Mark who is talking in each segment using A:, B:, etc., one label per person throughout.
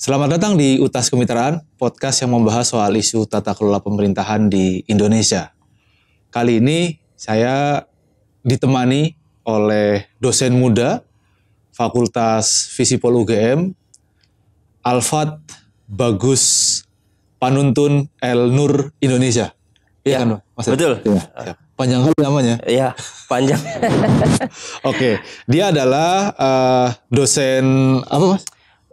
A: Selamat datang di UTAS Kemitraan, podcast yang membahas soal isu tata kelola pemerintahan di Indonesia. Kali ini saya ditemani oleh dosen muda Fakultas Visipol UGM, Alfat Bagus Panuntun El Nur Indonesia.
B: Iya
A: kan, Mas?
B: Betul.
A: Ya. Panjang kali namanya.
B: Iya, panjang.
A: Oke, dia adalah dosen apa, Mas?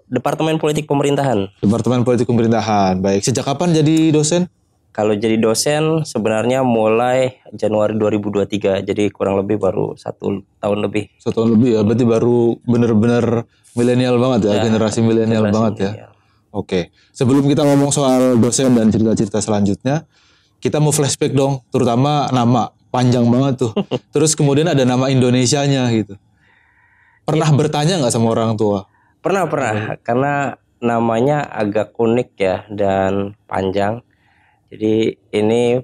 B: Departemen Politik Pemerintahan.
A: Departemen Politik Pemerintahan. Baik, sejak kapan jadi dosen?
B: Kalau jadi dosen sebenarnya mulai Januari 2023, jadi kurang lebih baru 1 tahun lebih.
A: 1 tahun lebih ya, berarti baru bener-bener milenial banget ya, generasi milenial banget ya.
B: Milenial.
A: Oke, sebelum kita ngomong soal dosen dan cerita-cerita selanjutnya, kita mau flashback dong, terutama nama, panjang banget tuh. Terus kemudian ada nama Indonesianya gitu. Pernah bertanya nggak sama orang tua?
B: Pernah, karena namanya agak unik ya dan panjang. Jadi ini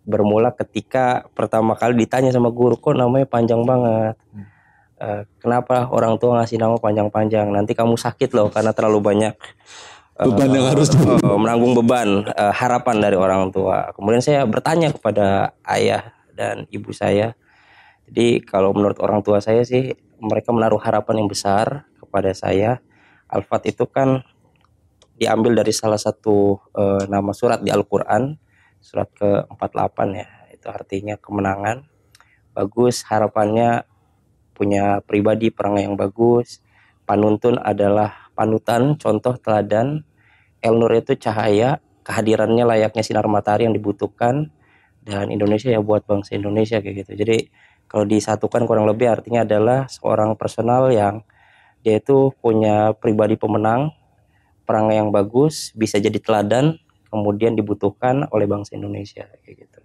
B: bermula ketika pertama kali ditanya sama guru, kok namanya panjang banget. Kenapa orang tua ngasih nama panjang-panjang? Nanti kamu sakit loh karena terlalu banyak
A: Beban yang harus
B: menanggung beban, harapan dari orang tua. Kemudian saya bertanya kepada ayah dan ibu saya. Jadi kalau menurut orang tua saya sih, mereka menaruh harapan yang besar kepada saya. Alfat itu kan diambil dari salah satu nama surat di Al-Quran, surat ke-48 ya. Itu artinya kemenangan. Bagus, harapannya punya pribadi perangai yang bagus. Panuntun adalah panutan, contoh, teladan. El Nur itu cahaya, kehadirannya layaknya sinar matahari yang dibutuhkan. Dan Indonesia ya buat bangsa Indonesia kayak gitu. Jadi kalau disatukan kurang lebih artinya adalah seorang personal yang dia itu punya pribadi pemenang, perangai yang bagus, bisa jadi teladan, kemudian dibutuhkan oleh bangsa Indonesia kayak gitu.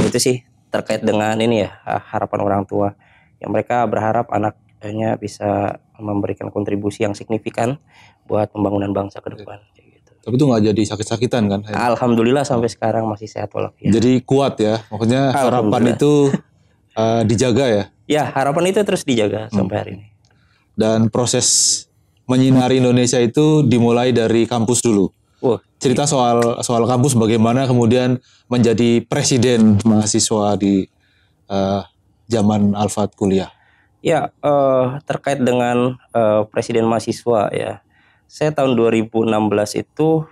B: Itu sih terkait dengan ini ya, harapan orang tua. Yang mereka berharap anaknya bisa memberikan kontribusi yang signifikan buat pembangunan bangsa ke depan kayak gitu.
A: Tapi itu nggak jadi sakit-sakitan kan?
B: Alhamdulillah sampai sekarang masih sehat walafiat.
A: Jadi kuat ya, maksudnya harapan itu dijaga ya?
B: Ya, harapan itu terus dijaga sampai hari ini.
A: Dan proses menyinari Indonesia itu dimulai dari kampus dulu. Cerita soal kampus, bagaimana kemudian menjadi presiden mahasiswa di zaman Alfat kuliah.
B: Ya, terkait dengan presiden mahasiswa ya. Saya tahun 2016 itu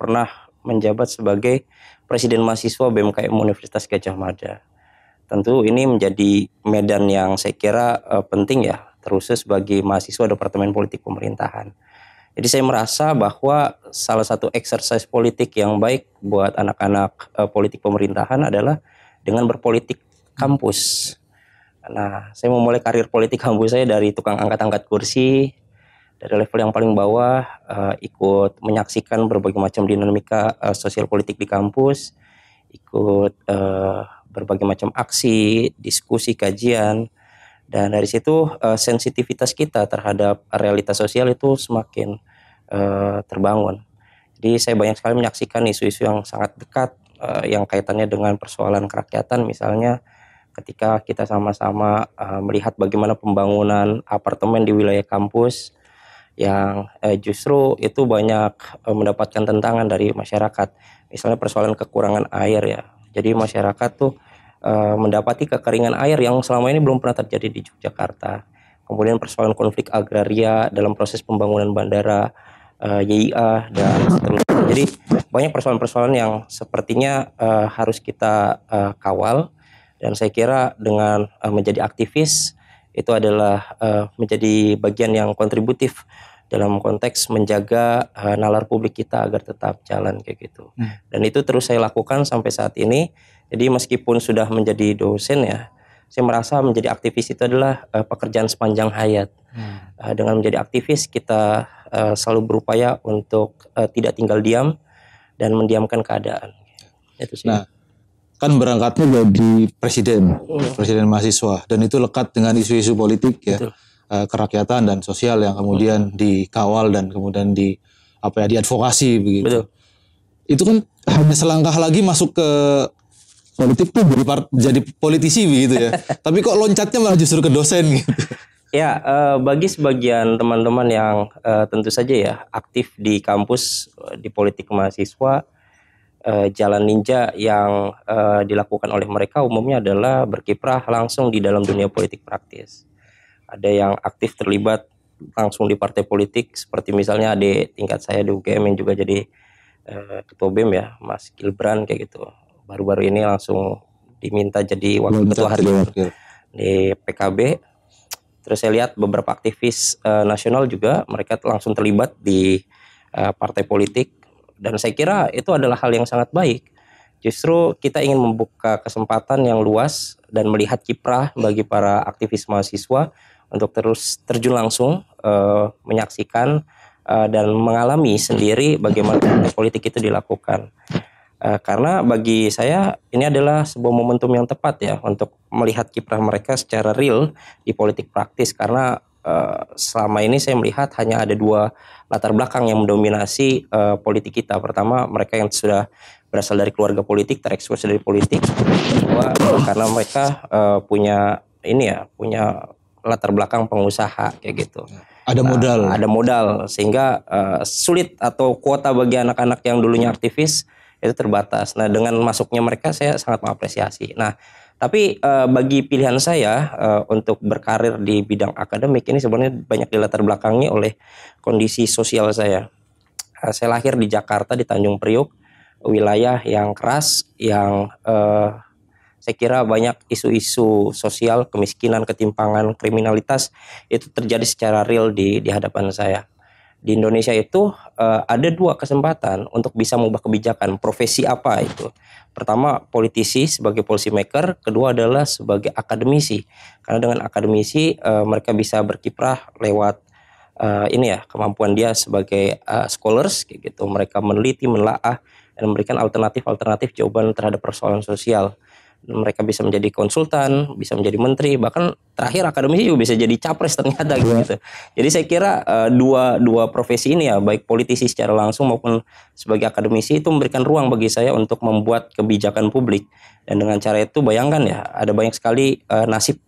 B: pernah menjabat sebagai presiden mahasiswa BMKM Universitas Gadjah Mada. Tentu ini menjadi medan yang saya kira penting ya, terkhusus bagi mahasiswa Departemen Politik Pemerintahan. Jadi saya merasa bahwa salah satu exercise politik yang baik buat anak-anak politik pemerintahan adalah dengan berpolitik kampus. Nah, saya memulai karir politik kampus saya dari tukang angkat-angkat kursi, dari level yang paling bawah, ikut menyaksikan berbagai macam dinamika sosial politik di kampus, ikut berbagai macam aksi, diskusi, kajian. Dan dari situ sensitivitas kita terhadap realitas sosial itu semakin terbangun. Jadi saya banyak sekali menyaksikan isu-isu yang sangat dekat yang kaitannya dengan persoalan kerakyatan, misalnya ketika kita sama-sama melihat bagaimana pembangunan apartemen di wilayah kampus yang justru itu banyak mendapatkan tentangan dari masyarakat. Misalnya persoalan kekurangan air ya. Jadi masyarakat tuh mendapati kekeringan air yang selama ini belum pernah terjadi di Yogyakarta. Kemudian persoalan konflik agraria dalam proses pembangunan bandara YIA dan seterusnya. Jadi banyak persoalan-persoalan yang sepertinya harus kita kawal, dan saya kira dengan menjadi aktivis itu adalah menjadi bagian yang kontributif dalam konteks menjaga nalar publik kita agar tetap jalan kayak gitu. Dan itu terus saya lakukan sampai saat ini. Jadi meskipun sudah menjadi dosen ya, saya merasa menjadi aktivis itu adalah pekerjaan sepanjang hayat. Dengan menjadi aktivis kita selalu berupaya untuk tidak tinggal diam dan mendiamkan keadaan. Itu sih.
A: Nah, kan berangkatnya jadi presiden mahasiswa, dan itu lekat dengan isu-isu politik ya, kerakyatan dan sosial yang kemudian dikawal dan kemudian diadvokasi begitu.
B: Betul.
A: Itu kan hanya selangkah lagi masuk ke politik tuh jadi politisi begitu ya. Tapi kok loncatnya malah justru ke dosen gitu.
B: Ya, bagi sebagian teman-teman yang tentu saja ya aktif di kampus di politik mahasiswa, jalan ninja yang dilakukan oleh mereka umumnya adalah berkiprah langsung di dalam dunia politik praktis. Ada yang aktif terlibat langsung di partai politik, seperti misalnya di tingkat saya di UGM yang juga jadi ketua BEM ya, Mas Gilbran kayak gitu. Baru-baru ini langsung diminta jadi wakil ketua harian di PKB. Terus saya lihat beberapa aktivis nasional juga mereka langsung terlibat di partai politik, dan saya kira itu adalah hal yang sangat baik. Justru kita ingin membuka kesempatan yang luas dan melihat kiprah bagi para aktivis mahasiswa untuk terus terjun langsung menyaksikan dan mengalami sendiri bagaimana partai politik itu dilakukan. Karena bagi saya ini adalah sebuah momentum yang tepat ya untuk melihat kiprah mereka secara real di politik praktis, karena selama ini saya melihat hanya ada dua latar belakang yang mendominasi politik kita. Pertama, mereka yang sudah berasal dari keluarga politik, terekspos dari politik. Kedua, karena mereka punya punya latar belakang pengusaha kayak gitu.
A: Ada modal.
B: Ada modal sehingga sulit, atau kuota bagi anak-anak yang dulunya aktivis itu terbatas. Nah, dengan masuknya mereka saya sangat mengapresiasi. Nah, tapi bagi pilihan saya untuk berkarir di bidang akademik ini sebenarnya banyak dilatar belakangi oleh kondisi sosial saya. Saya lahir di Jakarta, di Tanjung Priok, wilayah yang keras, yang saya kira banyak isu-isu sosial, kemiskinan, ketimpangan, kriminalitas itu terjadi secara real di hadapan saya. Di Indonesia itu ada dua kesempatan untuk bisa mengubah kebijakan. Profesi apa itu? Pertama, politisi sebagai policy maker. Kedua adalah sebagai akademisi. Karena dengan akademisi mereka bisa berkiprah lewat kemampuan dia sebagai scholars kayak gitu. Mereka meneliti, menelaah, dan memberikan alternatif-alternatif jawaban terhadap persoalan sosial. Mereka bisa menjadi konsultan, bisa menjadi menteri, bahkan terakhir akademisi juga bisa jadi capres ternyata gitu. Jadi saya kira dua profesi ini ya, baik politisi secara langsung maupun sebagai akademisi, itu memberikan ruang bagi saya untuk membuat kebijakan publik. Dan dengan cara itu bayangkan ya, ada banyak sekali nasib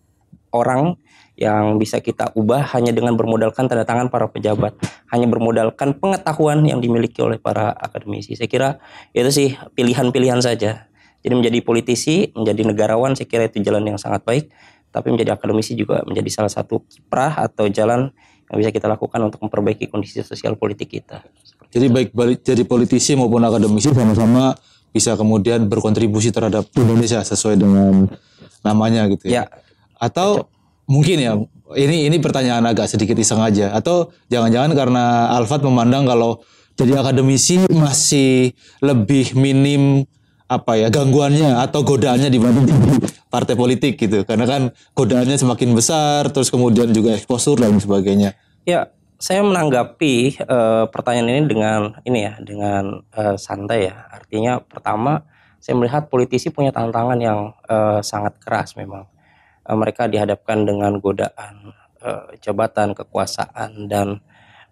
B: orang yang bisa kita ubah hanya dengan bermodalkan tanda tangan para pejabat, hanya bermodalkan pengetahuan yang dimiliki oleh para akademisi. Saya kira itu sih pilihan-pilihan saja. Jadi menjadi politisi, menjadi negarawan, saya kira itu jalan yang sangat baik. Tapi menjadi akademisi juga menjadi salah satu kiprah atau jalan yang bisa kita lakukan untuk memperbaiki kondisi sosial politik kita.
A: Jadi baik jadi politisi maupun akademisi sama-sama bisa kemudian berkontribusi terhadap Indonesia sesuai dengan namanya gitu ya. Atau mungkin ya, ini pertanyaan agak sedikit iseng aja. Atau jangan-jangan karena Alfat memandang kalau jadi akademisi masih lebih minim gangguannya atau godaannya dibanding partai politik gitu, karena kan godaannya semakin besar, terus kemudian juga eksposur dan sebagainya.
B: Ya, saya menanggapi pertanyaan ini dengan santai ya. Artinya pertama, saya melihat politisi punya tantangan yang sangat keras memang. Mereka dihadapkan dengan godaan jabatan, kekuasaan, dan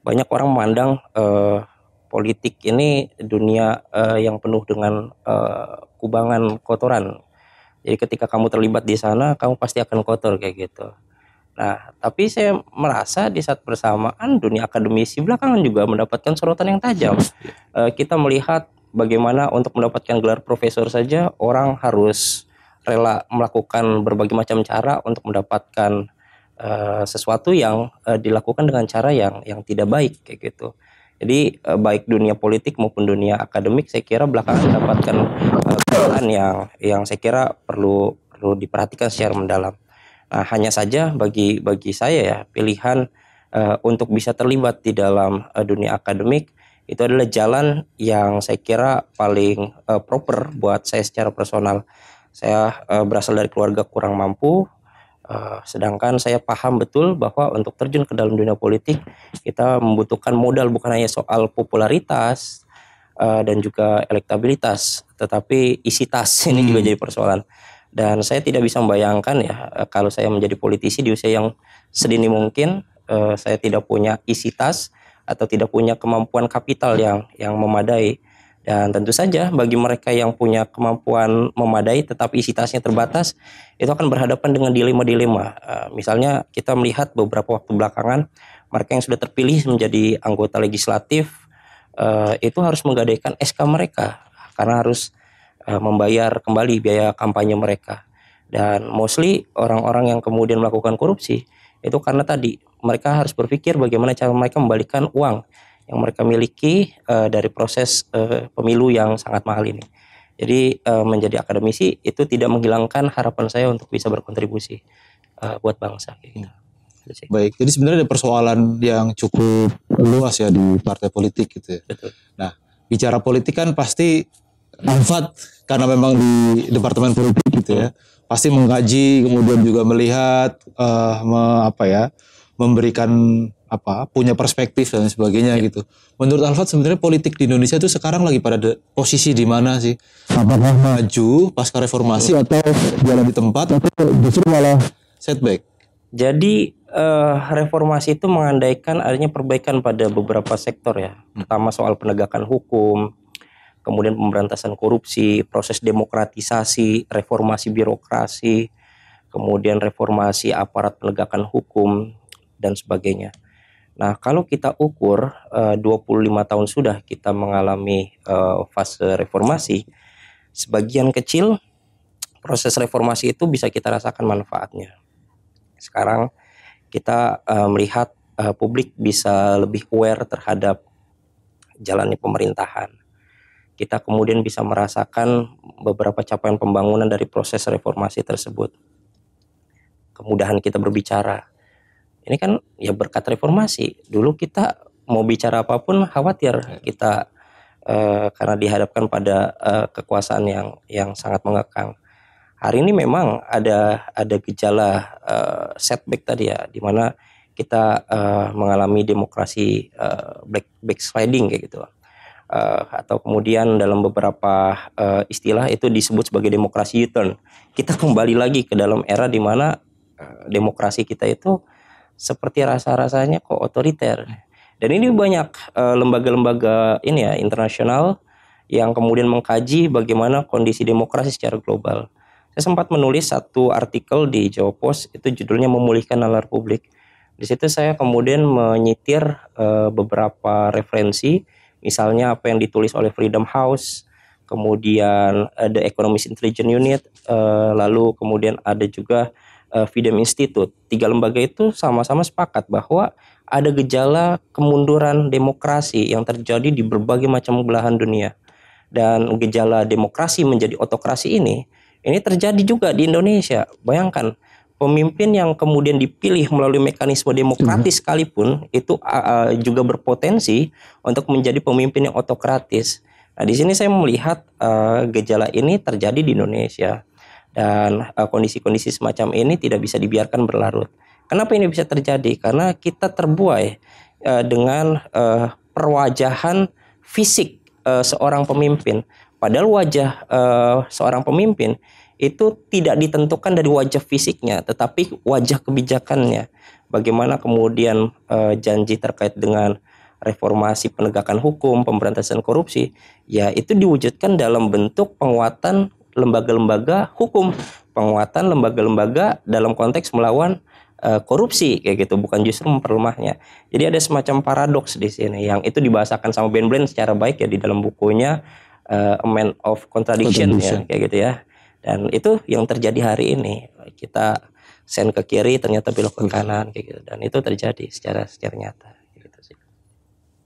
B: banyak orang memandang politik ini dunia yang penuh dengan kubangan kotoran. Jadi ketika kamu terlibat di sana, kamu pasti akan kotor kayak gitu. Nah, tapi saya merasa di saat bersamaan dunia akademisi belakangan juga mendapatkan sorotan yang tajam. Kita melihat bagaimana untuk mendapatkan gelar profesor saja orang harus rela melakukan berbagai macam cara untuk mendapatkan sesuatu yang dilakukan dengan cara yang tidak baik kayak gitu. Jadi baik dunia politik maupun dunia akademik saya kira belakangan mendapatkan keadaan yang saya kira perlu diperhatikan secara mendalam. Nah, hanya saja bagi saya ya, pilihan untuk bisa terlibat di dalam dunia akademik itu adalah jalan yang saya kira paling proper buat saya secara personal. Saya berasal dari keluarga kurang mampu. Sedangkan saya paham betul bahwa untuk terjun ke dalam dunia politik kita membutuhkan modal, bukan hanya soal popularitas dan juga elektabilitas, tetapi isi tas ini juga jadi persoalan. Dan saya tidak bisa membayangkan ya kalau saya menjadi politisi di usia yang sedini mungkin, saya tidak punya isi tas atau tidak punya kemampuan kapital yang memadai. Dan tentu saja bagi mereka yang punya kemampuan memadai tetapi isi tasnya terbatas, itu akan berhadapan dengan dilema-dilema. Misalnya kita melihat beberapa waktu belakangan mereka yang sudah terpilih menjadi anggota legislatif itu harus menggadaikan SK mereka karena harus membayar kembali biaya kampanye mereka. Dan mostly orang-orang yang kemudian melakukan korupsi itu karena tadi mereka harus berpikir bagaimana cara mereka membalikan uang yang mereka miliki dari proses pemilu yang sangat mahal ini. Jadi menjadi akademisi itu tidak menghilangkan harapan saya untuk bisa berkontribusi buat bangsa. Gitu.
A: Baik, jadi sebenarnya ada persoalan yang cukup luas ya di partai politik gitu ya.
B: Betul.
A: Nah, bicara politik kan pasti Alfat karena memang di departemen politik gitu ya, pasti mengkaji kemudian juga melihat memberikan punya perspektif dan sebagainya gitu. Menurut Alfat sebenarnya politik di Indonesia itu sekarang lagi pada posisi di mana sih? Apakah maju pasca reformasi atau jalan di tempat atau justru malah setback?
B: Jadi reformasi itu mengandaikan adanya perbaikan pada beberapa sektor ya. Pertama soal penegakan hukum, kemudian pemberantasan korupsi, proses demokratisasi, reformasi birokrasi, kemudian reformasi aparat penegakan hukum dan sebagainya. Nah, kalau kita ukur 25 tahun sudah kita mengalami fase reformasi, sebagian kecil proses reformasi itu bisa kita rasakan manfaatnya. Sekarang kita melihat publik bisa lebih aware terhadap jalannya pemerintahan. Kita kemudian bisa merasakan beberapa capaian pembangunan dari proses reformasi tersebut. Kemudahan kita berbicara. Ini kan ya berkat reformasi. Dulu kita mau bicara apapun khawatir kita karena dihadapkan pada kekuasaan yang sangat mengekang. Hari ini memang ada gejala setback tadi ya, di mana kita mengalami demokrasi backsliding kayak gitu. Atau kemudian dalam beberapa istilah itu disebut sebagai demokrasi U-turn. Kita kembali lagi ke dalam era di mana demokrasi kita itu seperti rasa-rasanya kok otoriter. Dan ini banyak lembaga-lembaga ini ya internasional yang kemudian mengkaji bagaimana kondisi demokrasi secara global. Saya sempat menulis satu artikel di Jawa Post, itu judulnya Memulihkan Nalar Publik. Di situ saya kemudian menyitir beberapa referensi, misalnya apa yang ditulis oleh Freedom House, kemudian The Economist Intelligence Unit, lalu kemudian ada juga Freedom Institute. 3 lembaga itu sama-sama sepakat bahwa ada gejala kemunduran demokrasi yang terjadi di berbagai macam belahan dunia. Dan gejala demokrasi menjadi otokrasi ini terjadi juga di Indonesia. Bayangkan, pemimpin yang kemudian dipilih melalui mekanisme demokratis sekalipun itu juga berpotensi untuk menjadi pemimpin yang otokratis. Nah, di sini saya melihat gejala ini terjadi di Indonesia. Dan kondisi-kondisi semacam ini tidak bisa dibiarkan berlarut. Kenapa ini bisa terjadi? Karena kita terbuai dengan perwajahan fisik seorang pemimpin. Padahal wajah seorang pemimpin itu tidak ditentukan dari wajah fisiknya, tetapi wajah kebijakannya. Bagaimana kemudian janji terkait dengan reformasi penegakan hukum, pemberantasan korupsi, ya itu diwujudkan dalam bentuk penguatan lembaga-lembaga hukum, penguatan lembaga-lembaga dalam konteks melawan korupsi kayak gitu, bukan justru memperlemahnya. Jadi ada semacam paradoks di sini yang itu dibahasakan sama Ben Bland secara baik ya di dalam bukunya A Man of Contradiction ya kayak gitu ya. Dan itu yang terjadi hari ini. Kita send ke kiri ternyata belok ke kanan kayak gitu, dan itu terjadi secara nyata gitu sih.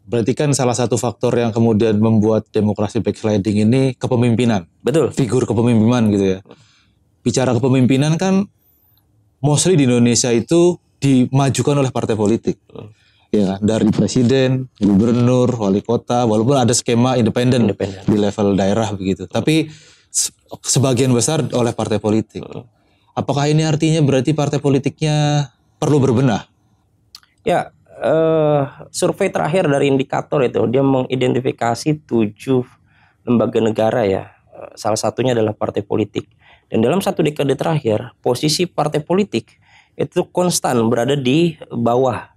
A: Berarti kan salah satu faktor yang kemudian membuat demokrasi backsliding ini kepemimpinan.
B: Betul.
A: Figur kepemimpinan gitu ya. Bicara kepemimpinan kan mostly di Indonesia itu dimajukan oleh partai politik. Ya, dari presiden, gubernur, wali kota, walaupun ada skema independen di level daerah begitu. Tapi sebagian besar oleh partai politik. Apakah ini artinya berarti partai politiknya perlu berbenah?
B: Ya, survei terakhir dari Indikator itu dia mengidentifikasi 7 lembaga negara ya. Salah satunya adalah partai politik. Dan dalam 1 dekade terakhir, posisi partai politik itu konstan berada di bawah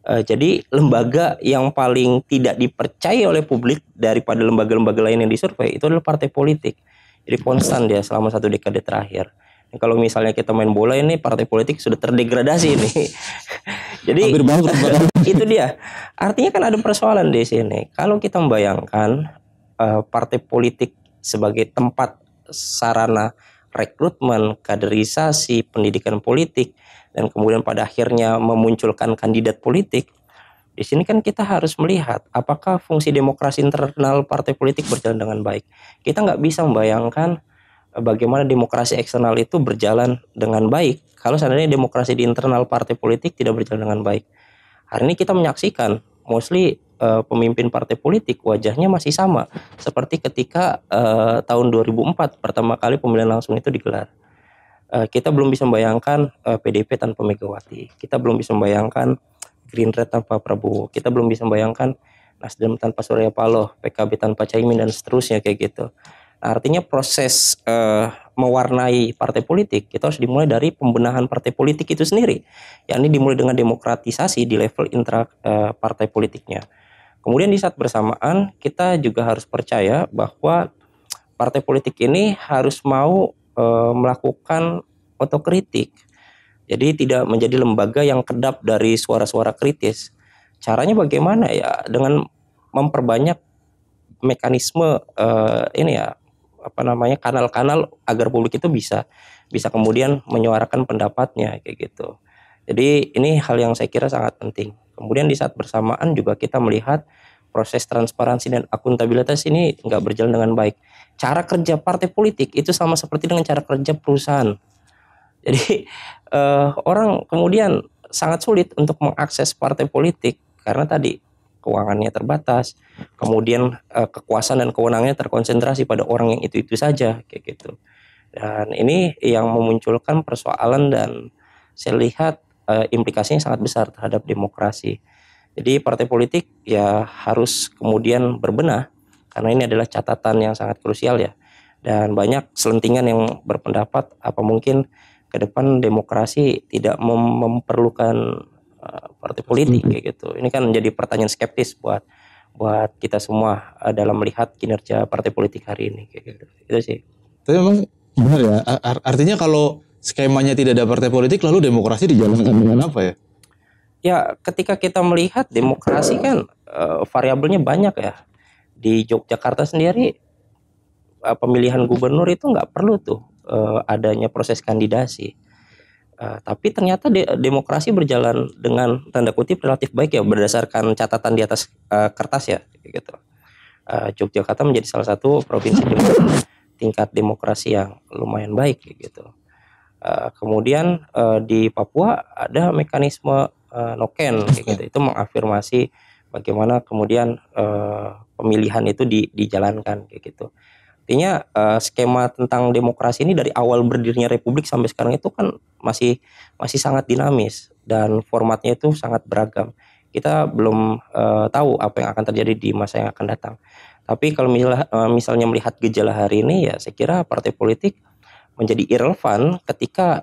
B: Jadi lembaga yang paling tidak dipercaya oleh publik daripada lembaga-lembaga lain yang disurvei itu adalah partai politik. Jadi konstan dia selama 1 dekade terakhir. Nah, kalau misalnya kita main bola ini partai politik sudah terdegradasi ini. Jadi itu dia. Artinya kan ada persoalan di sini. Kalau kita membayangkan partai politik sebagai tempat sarana rekrutmen, kaderisasi, pendidikan politik, dan kemudian pada akhirnya memunculkan kandidat politik. Di sini kan kita harus melihat apakah fungsi demokrasi internal partai politik berjalan dengan baik. Kita nggak bisa membayangkan bagaimana demokrasi eksternal itu berjalan dengan baik kalau seandainya demokrasi di internal partai politik tidak berjalan dengan baik. Hari ini kita menyaksikan mostly pemimpin partai politik wajahnya masih sama seperti ketika tahun 2004 pertama kali pemilihan langsung itu digelar. Kita belum bisa membayangkan PDIP tanpa Megawati. Kita belum bisa membayangkan Gerindra tanpa Prabowo. Kita belum bisa membayangkan Nasdem tanpa Surya Paloh, PKB tanpa Caimin, dan seterusnya kayak gitu. Nah, artinya proses mewarnai partai politik itu harus dimulai dari pembenahan partai politik itu sendiri. Yakni dimulai dengan demokratisasi di level intra partai politiknya. Kemudian di saat bersamaan kita juga harus percaya bahwa partai politik ini harus mau melakukan otokritik. Jadi tidak menjadi lembaga yang kedap dari suara-suara kritis. Caranya bagaimana ya? Dengan memperbanyak mekanisme kanal-kanal agar publik itu bisa kemudian menyuarakan pendapatnya kayak gitu. Jadi ini hal yang saya kira sangat penting. Kemudian di saat bersamaan juga kita melihat proses transparansi dan akuntabilitas ini nggak berjalan dengan baik. Cara kerja partai politik itu sama seperti dengan cara kerja perusahaan. Jadi orang kemudian sangat sulit untuk mengakses partai politik karena tadi keuangannya terbatas, kemudian kekuasaan dan kewenangannya terkonsentrasi pada orang yang itu saja kayak gitu. Dan ini yang memunculkan persoalan dan saya lihat implikasinya sangat besar terhadap demokrasi. Jadi partai politik ya harus kemudian berbenah karena ini adalah catatan yang sangat krusial ya. Dan banyak selentingan yang berpendapat apa mungkin ke depan demokrasi tidak memerlukan partai politik kayak gitu. Ini kan menjadi pertanyaan skeptis buat kita semua dalam melihat kinerja partai politik hari ini kayak gitu. Itu sih.
A: Tapi memang benar ya. Artinya kalau skemanya tidak ada partai politik lalu demokrasi dijalankan dengan apa ya?
B: Ya, ketika kita melihat demokrasi kan variabelnya banyak ya. Di Yogyakarta sendiri pemilihan gubernur itu nggak perlu tuh adanya proses kandidasi. Tapi ternyata demokrasi berjalan dengan tanda kutip relatif baik ya berdasarkan catatan di atas kertas ya gitu. Yogyakarta menjadi salah satu provinsi dengan tingkat demokrasi yang lumayan baik gitu. Kemudian di Papua ada mekanisme noken gitu. Itu mengafirmasi bagaimana kemudian pemilihan itu dijalankan kayak gitu. Artinya skema tentang demokrasi ini dari awal berdirinya Republik sampai sekarang itu kan masih sangat dinamis dan formatnya itu sangat beragam. Kita belum tahu apa yang akan terjadi di masa yang akan datang. Tapi kalau misalnya melihat gejala hari ini ya saya kira partai politik menjadi irrelevan ketika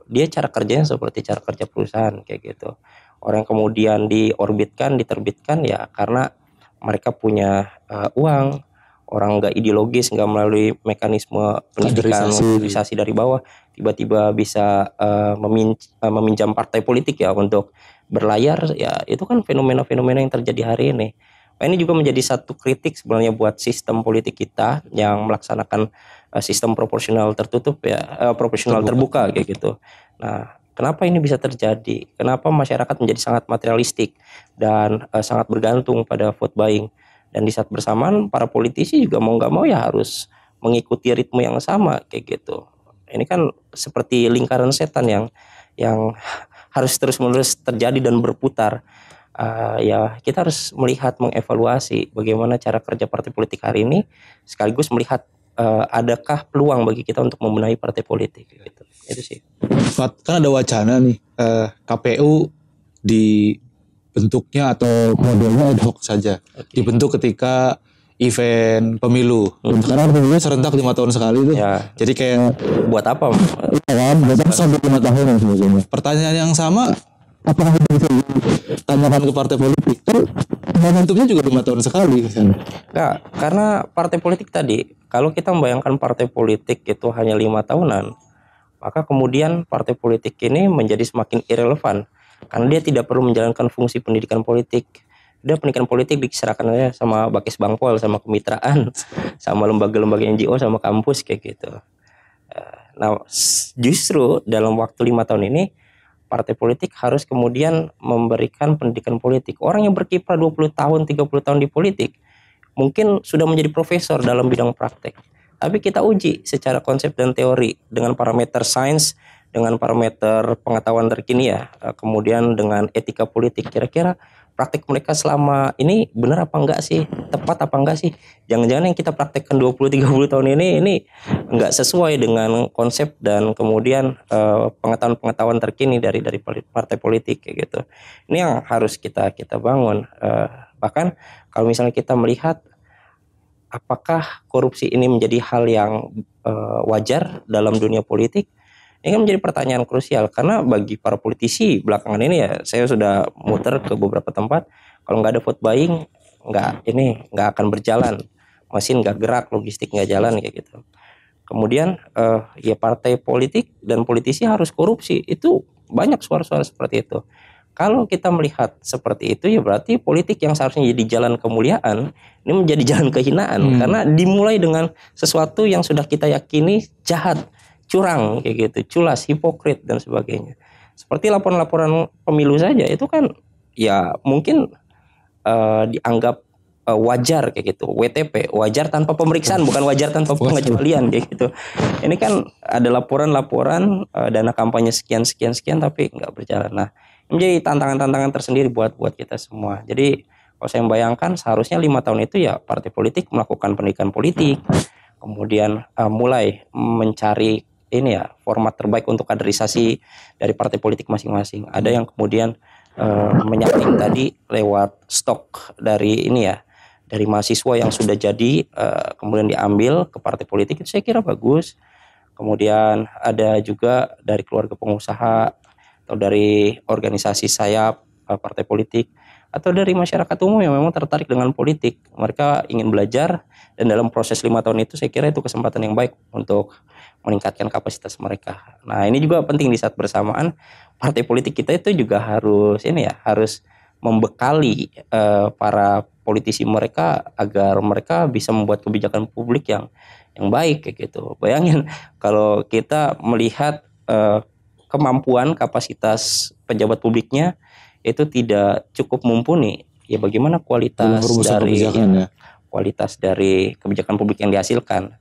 B: dia cara kerjanya seperti cara kerja perusahaan kayak gitu. Orang kemudian diterbitkan ya karena mereka punya uang. Orang nggak ideologis, nggak melalui mekanisme pendidikan kaderisasi dari bawah, tiba-tiba bisa meminjam partai politik ya untuk berlayar, ya itu kan fenomena-fenomena yang terjadi hari ini. Nah, ini juga menjadi satu kritik sebenarnya buat sistem politik kita yang melaksanakan sistem proporsional tertutup ya, proporsional terbuka kayak gitu. Nah, kenapa ini bisa terjadi? Kenapa masyarakat menjadi sangat materialistik dan sangat bergantung pada vote buying? Dan di saat bersamaan para politisi juga mau nggak mau ya harus mengikuti ritme yang sama kayak gitu. Ini kan seperti lingkaran setan yang harus terus-menerus terjadi dan berputar. Ya kita harus melihat, mengevaluasi bagaimana cara kerja partai politik hari ini, sekaligus melihat adakah peluang bagi kita untuk membenahi partai politik gitu. Itu sih.
A: Kan ada wacana nih KPU bentuknya atau modelnya ad hoc saja. Dibentuk ketika event pemilu. Sekarang pemilunya serentak 5 tahun sekali tuh.
B: Ya.
A: Jadi kayak
B: buat apa?
A: Buat apa sampai 5 tahun sebenarnya. Pertanyaan yang sama, apakah itu bisa ditanyakan ke partai politik? Kan momentumnya juga 5 tahun sekali misalnya.
B: Enggak, karena partai politik tadi, kalau kita membayangkan partai politik itu hanya 5 tahunan, maka kemudian partai politik ini menjadi semakin irrelevan karena dia tidak perlu menjalankan fungsi pendidikan politik. Dia pendidikan politik diserahkan aja sama Bakis Bangpol, sama kemitraan, sama lembaga-lembaga NGO, sama kampus kayak gitu. Nah, justru dalam waktu 5 tahun ini partai politik harus kemudian memberikan pendidikan politik. Orang yang berkiprah 20 tahun, 30 tahun di politik mungkin sudah menjadi profesor dalam bidang praktek. Tapi kita uji secara konsep dan teori dengan parameter sains, dengan parameter pengetahuan terkini ya, kemudian dengan etika politik. Kira-kira praktek mereka selama ini benar apa enggak sih? Tepat apa enggak sih? Jangan-jangan yang kita praktekkan 20-30 tahun ini enggak sesuai dengan konsep dan kemudian pengetahuan-pengetahuan terkini dari partai politik kayak gitu. Ini yang harus kita bangun. Bahkan kalau misalnya kita melihat apakah korupsi ini menjadi hal yang wajar dalam dunia politik, ini kan menjadi pertanyaan krusial karena bagi para politisi belakangan ini ya, saya sudah muter ke beberapa tempat, kalau nggak ada vote buying nggak akan berjalan, mesin nggak gerak, logistik nggak jalan kayak gitu. Kemudian ya partai politik dan politisi harus korupsi, itu banyak suara-suara seperti itu. Kalau kita melihat seperti itu ya berarti politik yang seharusnya jadi jalan kemuliaan ini menjadi jalan kehinaan karena dimulai dengan sesuatu yang sudah kita yakini jahat, curang kayak gitu, culas, hipokrit dan sebagainya. Seperti laporan-laporan pemilu saja itu kan ya mungkin dianggap wajar kayak gitu, WTP, wajar tanpa pemeriksaan, bukan wajar tanpa pengecualian kayak gitu. Ini kan ada laporan-laporan dana kampanye sekian tapi nggak berjalan. Nah, menjadi tantangan-tantangan tersendiri buat kita semua. Jadi kalau saya membayangkan seharusnya 5 tahun itu ya partai politik melakukan pendidikan politik, kemudian mulai mencari ini ya format terbaik untuk kaderisasi dari partai politik masing-masing. Ada yang kemudian menyaring tadi lewat stok dari ini ya, dari mahasiswa yang sudah jadi kemudian diambil ke partai politik, itu saya kira bagus. Kemudian ada juga dari keluarga pengusaha atau dari organisasi sayap partai politik atau dari masyarakat umum yang memang tertarik dengan politik. Mereka ingin belajar dan dalam proses 5 tahun itu saya kira itu kesempatan yang baik untuk meningkatkan kapasitas mereka. Nah, ini juga penting di saat bersamaan partai politik kita itu juga harus membekali para politisi mereka agar mereka bisa membuat kebijakan publik yang baik kayak gitu. Bayangin kalau kita melihat kemampuan kapasitas pejabat publiknya itu tidak cukup mumpuni, ya bagaimana kualitas dari kebijakan publik yang dihasilkan?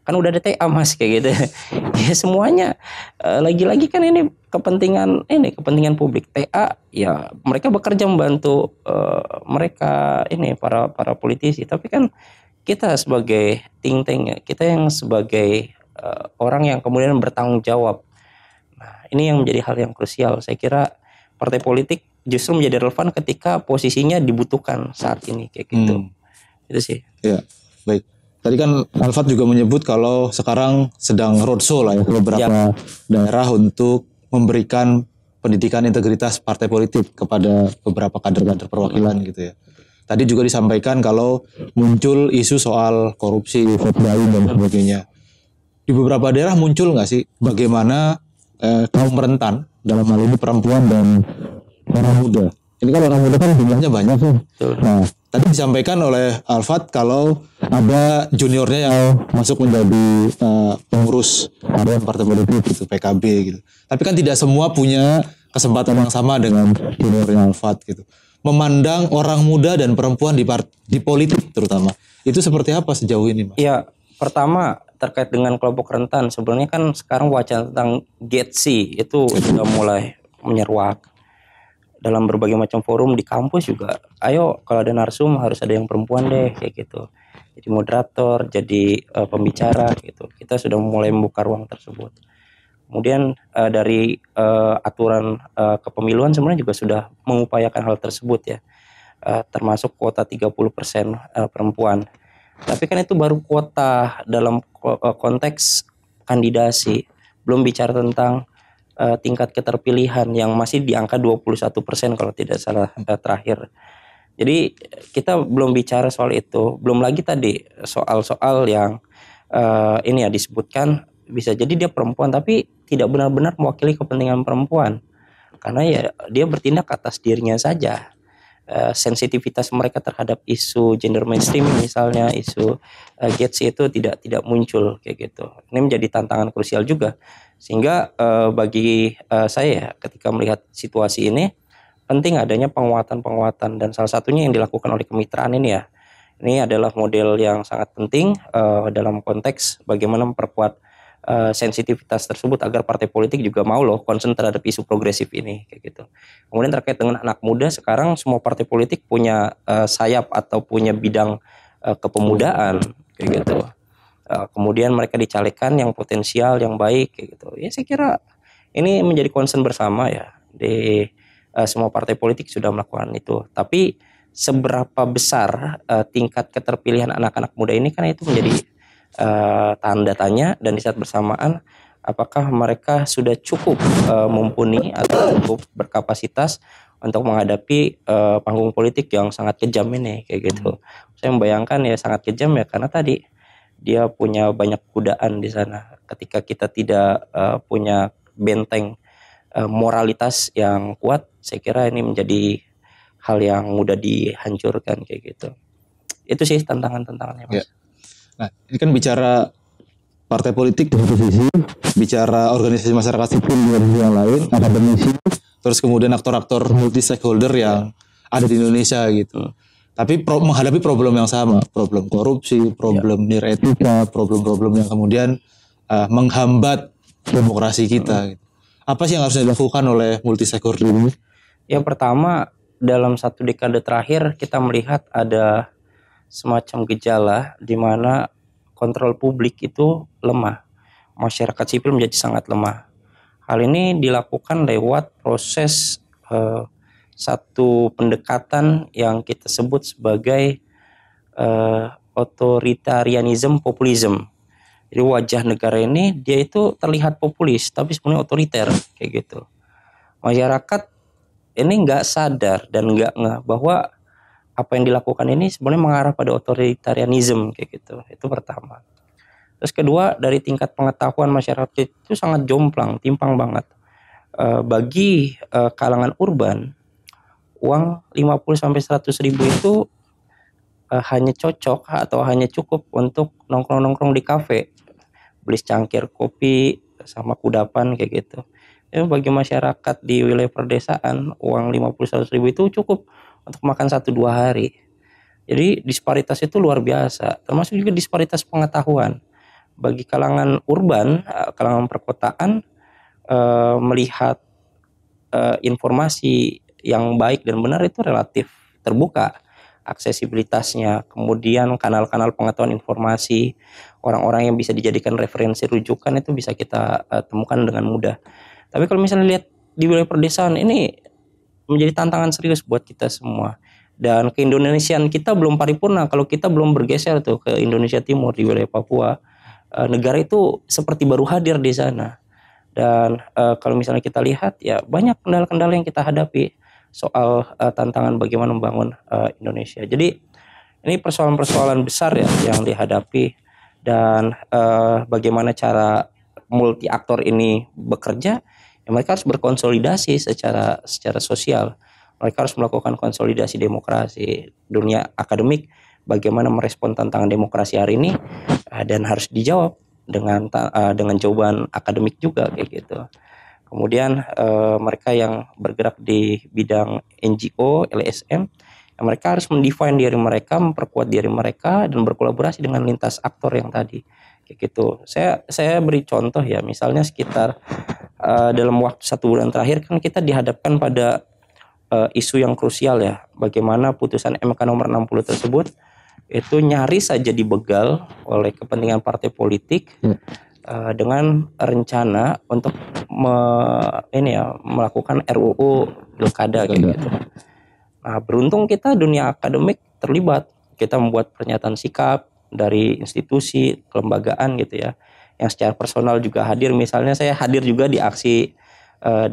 B: Kan udah ada TA mas kayak gitu. Ya semuanya lagi-lagi kan ini kepentingan publik. TA ya mereka bekerja membantu mereka ini para politisi, tapi kan kita sebagai think tank, kita yang sebagai orang yang kemudian bertanggung jawab. Nah, ini yang menjadi hal yang krusial. Saya kira partai politik justru menjadi relevan ketika posisinya dibutuhkan saat ini kayak gitu. Itu sih.
A: Ya, baik. Tadi kan Alfat juga menyebut kalau sekarang sedang roadshow lah ya ke beberapa daerah untuk memberikan pendidikan integritas partai politik kepada beberapa kader-kader perwakilan gitu ya. Tadi juga disampaikan kalau muncul isu soal korupsi, vote buying dan sebagainya. Di beberapa daerah muncul nggak sih bagaimana kaum rentan, dalam hal ini perempuan dan orang muda. Ini kan orang muda kan jumlahnya banyak tuh. Nah, tadi disampaikan oleh Alfat kalau ada juniornya yang masuk menjadi pengurus harian partai politik gitu, PKB gitu. Tapi kan tidak semua punya kesempatan yang sama dengan juniornya Alfat gitu. Memandang orang muda dan perempuan di politik terutama, itu seperti apa sejauh ini, Mas?
B: Ya, pertama terkait dengan kelompok rentan, sebenarnya kan sekarang wacana tentang GETSI itu sudah mulai menyeruak dalam berbagai macam forum di kampus juga. Ayo kalau ada narsum harus ada yang perempuan deh kayak gitu. Jadi moderator, jadi pembicara gitu. Kita sudah mulai membuka ruang tersebut. Kemudian dari aturan kepemiluan sebenarnya juga sudah mengupayakan hal tersebut ya. Termasuk kuota 30% perempuan. Tapi kan itu baru kuota dalam konteks kandidasi, belum bicara tentang tingkat keterpilihan yang masih di angka 21% kalau tidak salah terakhir. Jadi kita belum bicara soal itu, belum lagi tadi soal-soal yang ini ya disebutkan bisa jadi dia perempuan tapi tidak benar-benar mewakili kepentingan perempuan karena ya dia bertindak atas dirinya saja. Sensitivitas mereka terhadap isu gender mainstreaming misalnya isu GETS itu tidak muncul kayak gitu. Ini menjadi tantangan krusial juga sehingga bagi saya ketika melihat situasi ini penting adanya penguatan dan salah satunya yang dilakukan oleh kemitraan ini ya. Ini adalah model yang sangat penting dalam konteks bagaimana memperkuat sensitivitas tersebut agar partai politik juga mau loh concern terhadap isu progresif ini kayak gitu. Kemudian terkait dengan anak muda sekarang semua partai politik punya sayap atau punya bidang kepemudaan kayak gitu. Kemudian mereka dicalekan yang potensial, yang baik kayak gitu. Ya saya kira ini menjadi concern bersama ya di semua partai politik sudah melakukan itu. Tapi seberapa besar tingkat keterpilihan anak-anak muda ini kan itu menjadi tanda tanya dan di saat bersamaan apakah mereka sudah cukup mumpuni atau cukup berkapasitas untuk menghadapi panggung politik yang sangat kejam ini kayak gitu. Saya membayangkan ya sangat kejam ya karena tadi dia punya banyak godaan di sana. Ketika kita tidak punya benteng moralitas yang kuat, saya kira ini menjadi hal yang mudah dihancurkan kayak gitu. Itu sih tantangannya Mas.
A: Ya. Nah, ini kan bicara partai politik di satu sisi, bicara organisasi masyarakat sipil di sisi yang lain, akademisi, terus kemudian aktor-aktor multi stakeholder yang ada di Indonesia gitu. Tapi menghadapi problem yang sama, problem korupsi, problem niretika, problem-problem yang kemudian menghambat demokrasi kita. Gitu. Apa sih yang harus dilakukan oleh multi stakeholder ini?
B: Yang pertama, dalam 1 dekade terakhir kita melihat ada semacam gejala di mana kontrol publik itu lemah. Masyarakat sipil menjadi sangat lemah. Hal ini dilakukan lewat proses satu pendekatan yang kita sebut sebagai authoritarianism populism. Jadi wajah negara ini dia itu terlihat populis tapi sebenarnya otoriter kayak gitu. Masyarakat ini nggak sadar dan nggak ngeh bahwa apa yang dilakukan ini sebenarnya mengarah pada otoritarianism kayak gitu. Itu pertama. Terus kedua, dari tingkat pengetahuan masyarakat itu sangat jomplang, timpang banget. Bagi kalangan urban, uang 50-100 ribu itu hanya cocok atau hanya cukup untuk nongkrong-nongkrong di kafe, beli secangkir kopi sama kudapan kayak gitu. Bagi masyarakat di wilayah perdesaan, uang 50-100 ribu itu cukup untuk makan 1-2 hari. Jadi disparitas itu luar biasa, termasuk juga disparitas pengetahuan. Bagi kalangan urban, kalangan perkotaan, melihat informasi yang baik dan benar itu relatif terbuka aksesibilitasnya, kemudian kanal-kanal pengetahuan informasi, orang-orang yang bisa dijadikan referensi rujukan itu bisa kita temukan dengan mudah. Tapi kalau misalnya lihat di wilayah perdesaan ini menjadi tantangan serius buat kita semua. Dan keindonesiaan kita belum paripurna kalau kita belum bergeser tuh ke Indonesia Timur di wilayah Papua. Negara itu seperti baru hadir di sana. Dan kalau misalnya kita lihat ya banyak kendala-kendala yang kita hadapi soal tantangan bagaimana membangun Indonesia. Jadi ini persoalan-persoalan besar ya yang dihadapi dan bagaimana cara multi aktor ini bekerja. Ya, mereka harus berkonsolidasi secara sosial. Mereka harus melakukan konsolidasi demokrasi. Dunia akademik bagaimana merespon tantangan demokrasi hari ini dan harus dijawab dengan jawaban akademik juga kayak gitu. Kemudian mereka yang bergerak di bidang NGO, LSM, mereka harus mendefine diri mereka, memperkuat diri mereka dan berkolaborasi dengan lintas aktor yang tadi kayak gitu. Saya beri contoh ya, misalnya sekitar dalam waktu 1 bulan terakhir kan kita dihadapkan pada isu yang krusial ya, bagaimana putusan MK nomor 60 tersebut itu nyaris saja dibegal oleh kepentingan partai politik dengan rencana untuk melakukan RUU Pilkada kayak gitu. Nah, beruntung kita dunia akademik terlibat. Kita membuat pernyataan sikap dari institusi, kelembagaan gitu ya, yang secara personal juga hadir. Misalnya saya hadir juga di aksi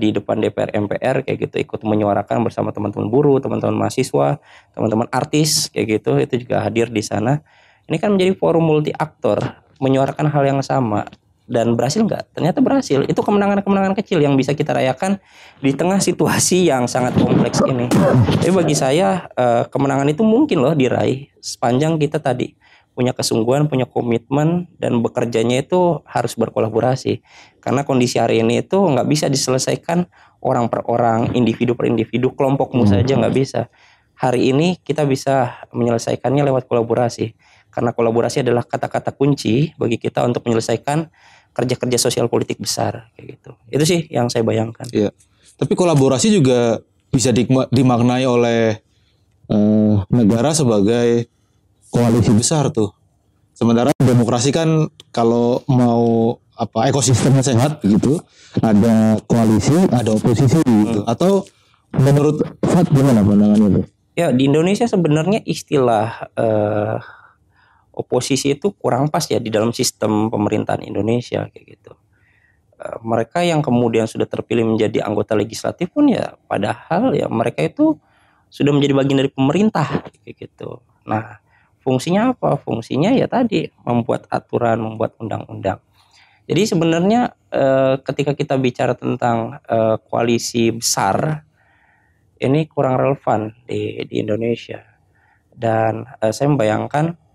B: di depan DPR MPR kayak gitu, ikut menyuarakan bersama teman-teman buruh, teman-teman mahasiswa, teman-teman artis kayak gitu, itu juga hadir di sana. Ini kan menjadi forum multi aktor menyuarakan hal yang sama. Dan berhasil nggak? Ternyata berhasil. Itu kemenangan-kemenangan kecil yang bisa kita rayakan di tengah situasi yang sangat kompleks ini. Tapi bagi saya kemenangan itu mungkin loh diraih sepanjang kita tadi punya kesungguhan, punya komitmen, dan bekerjanya itu harus berkolaborasi. Karena kondisi hari ini itu nggak bisa diselesaikan orang per orang, individu per individu, kelompokmu saja nggak bisa. Hari ini kita bisa menyelesaikannya lewat kolaborasi. Karena kolaborasi adalah kata-kata kunci bagi kita untuk menyelesaikan kerja-kerja sosial politik besar kayak gitu. Itu sih yang saya bayangkan.
A: Iya. Tapi kolaborasi juga bisa dimaknai oleh negara sebagai koalisi besar tuh. Sementara demokrasi kan kalau mau ekosistemnya sehat gitu, ada koalisi, ada oposisi gitu. Atau menurut Fat gimana pandangannya tuh?
B: Ya, di Indonesia sebenarnya istilah oposisi itu kurang pas ya di dalam sistem pemerintahan Indonesia kayak gitu. Mereka yang kemudian sudah terpilih menjadi anggota legislatif pun ya padahal ya mereka itu sudah menjadi bagian dari pemerintah kayak gitu. Nah, fungsinya apa? Fungsinya ya tadi membuat aturan, membuat undang-undang. Jadi sebenarnya ketika kita bicara tentang koalisi besar ini kurang relevan di Indonesia. Dan saya membayangkan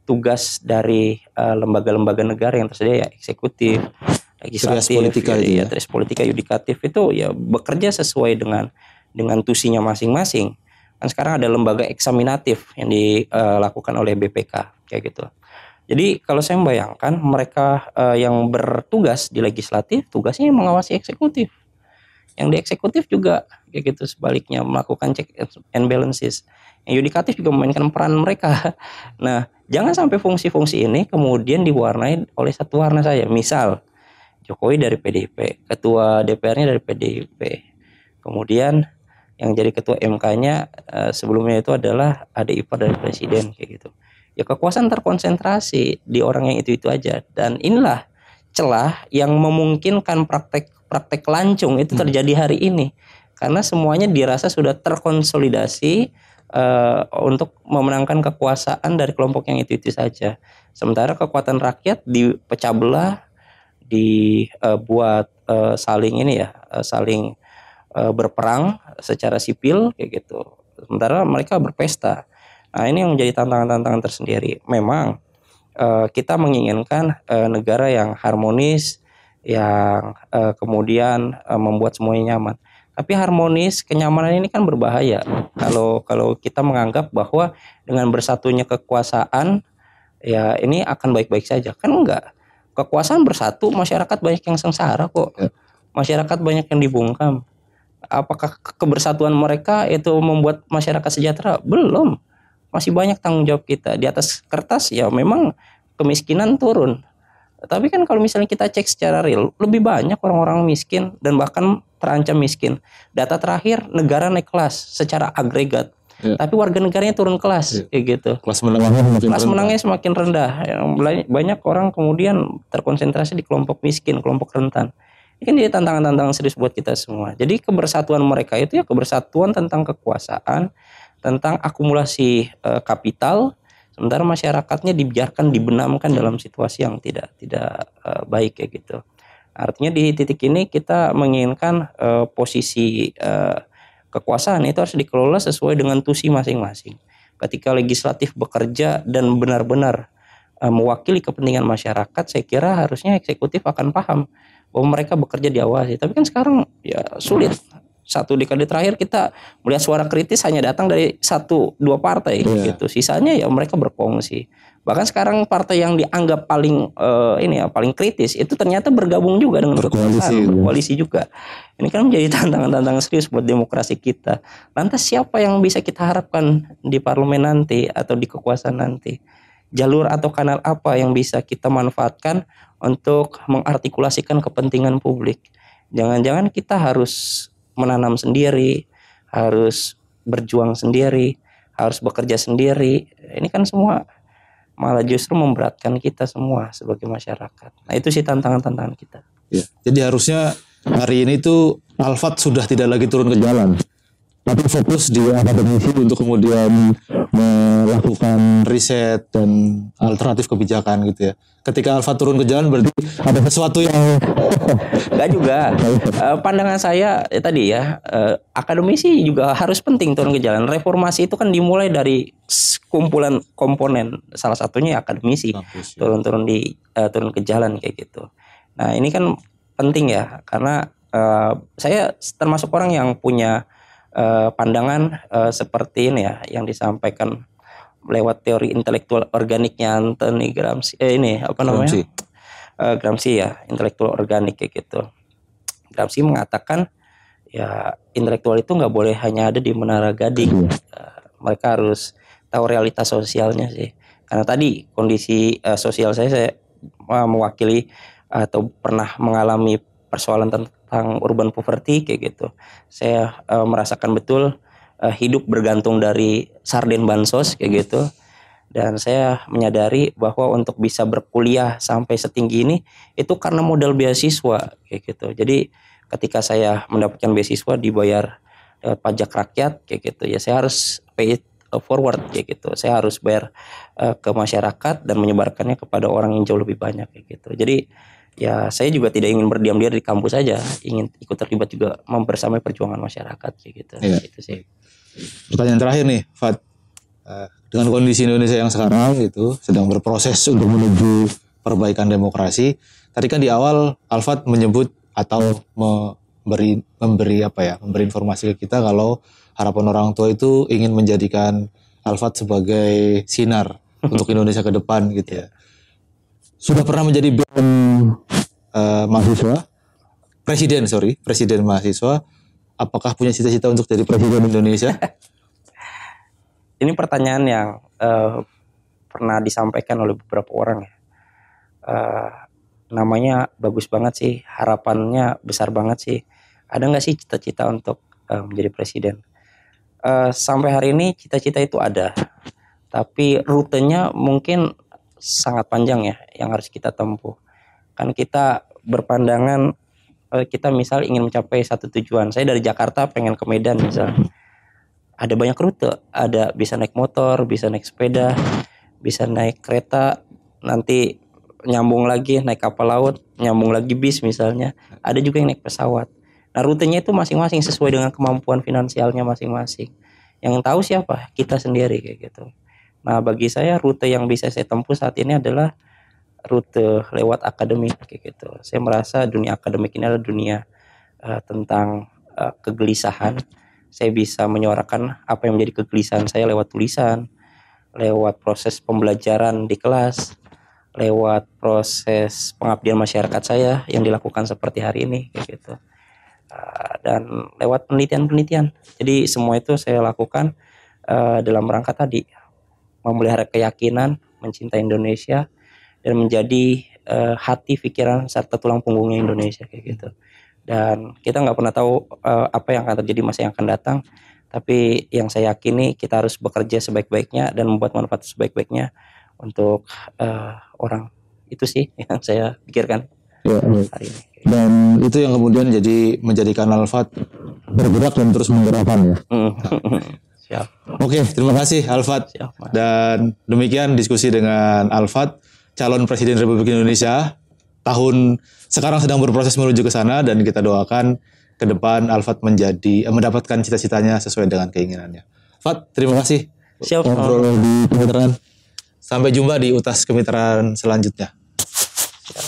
B: tugas dari lembaga-lembaga negara yang tersedia ya eksekutif, legislatif, trias politika, yudikatif itu ya bekerja sesuai dengan tusinya masing-masing. Kan sekarang ada lembaga eksaminatif yang dilakukan oleh BPK kayak gitu. Jadi kalau saya membayangkan mereka yang bertugas di legislatif tugasnya mengawasi eksekutif. Yang di eksekutif juga kayak gitu sebaliknya melakukan check and balances. Yang yudikatif juga memainkan peran mereka. Nah, jangan sampai fungsi-fungsi ini kemudian diwarnai oleh satu warna saja. Misal, Jokowi dari PDIP, ketua DPR-nya dari PDIP. Kemudian yang jadi ketua MK-nya sebelumnya itu adalah adik ipar dari presiden kayak gitu. Ya kekuasaan terkonsentrasi di orang yang itu-itu aja. Dan inilah celah yang memungkinkan praktek lancung itu terjadi hari ini. Karena semuanya dirasa sudah terkonsolidasi untuk memenangkan kekuasaan dari kelompok yang itu saja. Sementara kekuatan rakyat dipecah belah, dibuat saling berperang secara sipil kayak gitu. Sementara mereka berpesta. Nah, ini yang menjadi tantangan-tantangan tersendiri. Memang kita menginginkan negara yang harmonis, yang kemudian membuat semuanya nyaman. Tapi harmonis, kenyamanan ini kan berbahaya kalau kita menganggap bahwa dengan bersatunya kekuasaan ya ini akan baik-baik saja. Kan enggak. Kekuasaan bersatu, masyarakat banyak yang sengsara kok. Masyarakat banyak yang dibungkam. Apakah kebersatuan mereka itu membuat masyarakat sejahtera? Belum. Masih banyak tanggung jawab kita. Di atas kertas ya memang kemiskinan turun. Tapi kan kalau misalnya kita cek secara real, lebih banyak orang-orang miskin dan bahkan terancam miskin. Data terakhir negara naik kelas secara agregat, tapi warga negaranya turun kelas, kayak gitu.
A: Kelas
B: menengahnya semakin rendah. Banyak orang kemudian terkonsentrasi di kelompok miskin, kelompok rentan. Ini kan jadi tantangan-tantangan serius buat kita semua. Jadi kebersatuan mereka itu ya kebersatuan tentang kekuasaan, tentang akumulasi kapital. Sementara masyarakatnya dibiarkan dibenamkan dalam situasi yang tidak baik kayak gitu. Artinya di titik ini kita menginginkan posisi kekuasaan itu harus dikelola sesuai dengan tusi masing-masing. Ketika legislatif bekerja dan benar-benar mewakili kepentingan masyarakat, saya kira harusnya eksekutif akan paham bahwa mereka bekerja diawasi. Tapi kan sekarang ya sulit. Satu dekade terakhir kita melihat suara kritis hanya datang dari 1-2 partai gitu. Sisanya ya mereka berkongsi. Bahkan sekarang partai yang dianggap paling paling kritis itu ternyata bergabung juga dengan berkoalisi juga. Ini kan menjadi tantangan-tantangan serius buat demokrasi kita. Lantas siapa yang bisa kita harapkan di parlemen nanti atau di kekuasaan nanti? Jalur atau kanal apa yang bisa kita manfaatkan untuk mengartikulasikan kepentingan publik? Jangan-jangan kita harus menanam sendiri, harus berjuang sendiri, harus bekerja sendiri. Ini kan semua malah justru memberatkan kita semua sebagai masyarakat. Nah, itu sih tantangan-tantangan kita.
A: Ya. Jadi harusnya hari ini tuh Alphard sudah tidak lagi turun ke jalan, tapi fokus di akademisi untuk kemudian melakukan riset dan alternatif kebijakan gitu ya. Ketika Alphard turun ke jalan berarti ada sesuatu yang
B: Enggak juga. Pandangan saya tadi ya, akademisi juga harus penting turun ke jalan. Reformasi itu kan dimulai dari kumpulan komponen, salah satunya akademisi. Turun ke jalan kayak gitu. Nah, ini kan penting ya, karena saya termasuk orang yang punya pandangan seperti ini ya, yang disampaikan lewat teori intelektual organiknya Anthony Gramsci. Gramsci ya, intelektual organik kayak gitu. Gramsci mengatakan ya intelektual itu nggak boleh hanya ada di Menara Gading. Mereka harus tahu realitas sosialnya sih. Karena tadi kondisi sosial saya mewakili atau pernah mengalami persoalan tentang urban poverty kayak gitu. Saya merasakan betul hidup bergantung dari sarden bansos kayak gitu. Dan saya menyadari bahwa untuk bisa berkuliah sampai setinggi ini itu karena modal beasiswa kayak gitu. Jadi ketika saya mendapatkan beasiswa dibayar pajak rakyat kayak gitu ya, saya harus pay it forward kayak gitu. Saya harus bayar ke masyarakat dan menyebarkannya kepada orang yang jauh lebih banyak kayak gitu. Jadi ya saya juga tidak ingin berdiam diri di kampus saja, ingin ikut terlibat juga membersamai perjuangan masyarakat kayak gitu.
A: Iya.
B: Itu sih.
A: Pertanyaan terakhir nih, Fat. Dengan kondisi Indonesia yang sekarang itu sedang berproses untuk menuju perbaikan demokrasi. Tadi kan di awal Alphard menyebut atau memberi informasi ke kita kalau harapan orang tua itu ingin menjadikan Alphard sebagai sinar untuk Indonesia ke depan gitu ya. Sudah pernah menjadi mahasiswa, presiden mahasiswa. Apakah punya cita-cita untuk jadi presiden Indonesia?
B: Ini pertanyaan yang pernah disampaikan oleh beberapa orang ya. Namanya bagus banget sih, harapannya besar banget sih. Ada nggak sih cita-cita untuk menjadi presiden? Sampai hari ini cita-cita itu ada, tapi rutenya mungkin sangat panjang ya yang harus kita tempuh. Kan kita berpandangan kita misal ingin mencapai satu tujuan. Saya dari Jakarta pengen ke Medan misalnya. Ada banyak rute, ada bisa naik motor, bisa naik sepeda, bisa naik kereta, nanti nyambung lagi naik kapal laut, nyambung lagi bis misalnya. Ada juga yang naik pesawat. Nah, rutenya itu masing-masing sesuai dengan kemampuan finansialnya masing-masing. Yang tahu siapa? Kita sendiri kayak gitu. Nah, bagi saya rute yang bisa saya tempuh saat ini adalah rute lewat akademik kayak gitu. Saya merasa dunia akademik ini adalah dunia tentang kegelisahan. Saya bisa menyuarakan apa yang menjadi kegelisahan saya lewat tulisan, lewat proses pembelajaran di kelas, lewat proses pengabdian masyarakat saya yang dilakukan seperti hari ini kayak gitu. Dan lewat penelitian-penelitian. Jadi semua itu saya lakukan dalam rangka tadi memelihara keyakinan, mencintai Indonesia dan menjadi hati, pikiran serta tulang punggungnya Indonesia kayak gitu. Dan kita nggak pernah tahu apa yang akan terjadi masa yang akan datang. Tapi yang saya yakini kita harus bekerja sebaik-baiknya dan membuat manfaat sebaik-baiknya untuk orang. Itu sih yang saya pikirkan hari ini.
A: Dan itu yang kemudian menjadikan Alphard bergerak dan terus menggerakkan ya.
B: Siap.
A: Oke, terima kasih Alphard.
B: Siap, Mas.
A: Dan demikian diskusi dengan Alphard, calon Presiden Republik Indonesia. Tahun sekarang sedang berproses menuju ke sana dan kita doakan ke depan Alphard mendapatkan cita-citanya sesuai dengan keinginannya. Alphard, terima kasih.
B: Siap.
A: Ngobrol di kemitraan. Sampai jumpa di UTAS Kemitraan selanjutnya.
B: Siap.